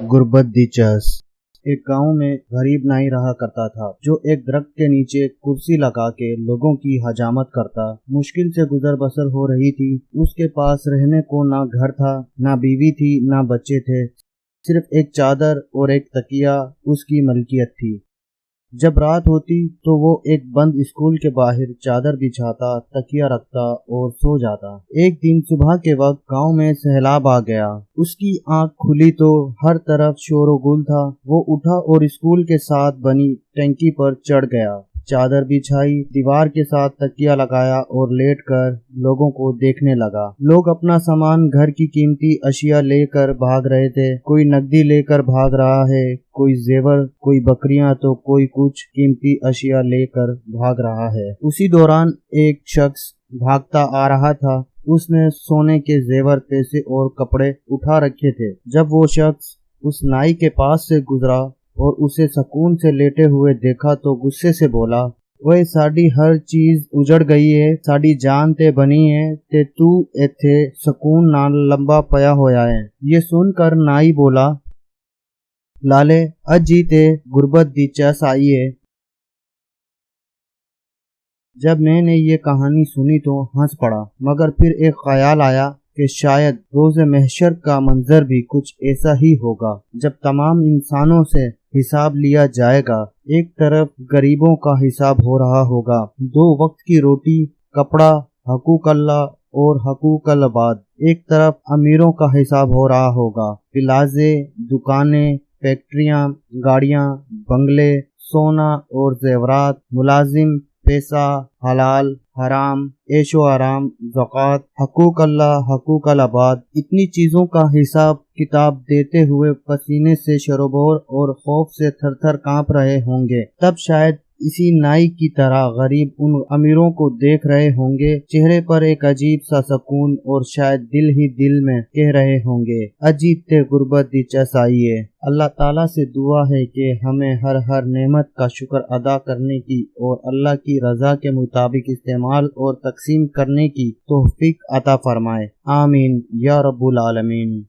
गुर्बत दी चस। एक गांव में गरीब नाई रहा करता था जो एक दरख्त के नीचे कुर्सी लगा के लोगों की हजामत करता। मुश्किल से गुजर बसर हो रही थी। उसके पास रहने को ना घर था, ना बीवी थी, ना बच्चे थे। सिर्फ एक चादर और एक तकिया उसकी मलकियत थी। जब रात होती तो वो एक बंद स्कूल के बाहर चादर बिछाता, तकिया रखता और सो जाता। एक दिन सुबह के वक्त गांव में सैलाब आ गया। उसकी आंख खुली तो हर तरफ शोरगुल था। वो उठा और स्कूल के साथ बनी टंकी पर चढ़ गया। चादर बिछाई, दीवार के साथ तकिया लगाया और लेटकर लोगों को देखने लगा। लोग अपना सामान, घर की कीमती अशिया लेकर भाग रहे थे। कोई नकदी लेकर भाग रहा है, कोई जेवर, कोई बकरियां तो कोई कुछ कीमती अशिया लेकर भाग रहा है। उसी दौरान एक शख्स भागता आ रहा था। उसने सोने के जेवर, पैसे और कपड़े उठा रखे थे। जब वो शख्स उस नाई के पास से गुजरा और उसे सुकून से लेटे हुए देखा तो गुस्से से बोला, ओए साडी हर चीज उजड़ गई है, साडी जान ते बनी है ते तू इत्थे सुकून नाल लंबा पया होया है। ये सुनकर नाई बोला, लाले अज ही ते गुर्बत दी चस आई है। जब मैंने ये कहानी सुनी तो हंस पड़ा, मगर फिर एक ख्याल आया कि शायद रोज़े महशर का मंजर भी कुछ ऐसा ही होगा, जब तमाम इंसानों से हिसाब लिया जाएगा। एक तरफ गरीबों का हिसाब हो रहा होगा, 2 वक्त की रोटी, कपड़ा, हकूक अल्लाह और हकूक अल अबाद। एक तरफ अमीरों का हिसाब हो रहा होगा, प्लाजे, दुकानें, फैक्ट्रियां, गाड़ियां, बंगले, सोना और जेवरात, मुलाजिम, पैसा, हलाल, हराम, ऐशो आराम, ज़कात, हकूक अल्लाह, हकूक अल अबाद। इतनी चीज़ों का हिसाब किताब देते हुए पसीने से शरोबोर और खौफ से थर-थर कांप रहे होंगे। तब शायद इसी नाई की तरह गरीब उन अमीरों को देख रहे होंगे, चेहरे पर एक अजीब सा सुकून, और शायद दिल ही दिल में कह रहे होंगे, अजीब ते गुर्बत दी चस आई है। अल्लाह ताला से दुआ है कि हमें हर नेमत का शुक्र अदा करने की और अल्लाह की रजा के मुताबिक इस्तेमाल और तकसीम करने की तौफीक अता फरमाए। आमीन या रब्बुल आलमीन।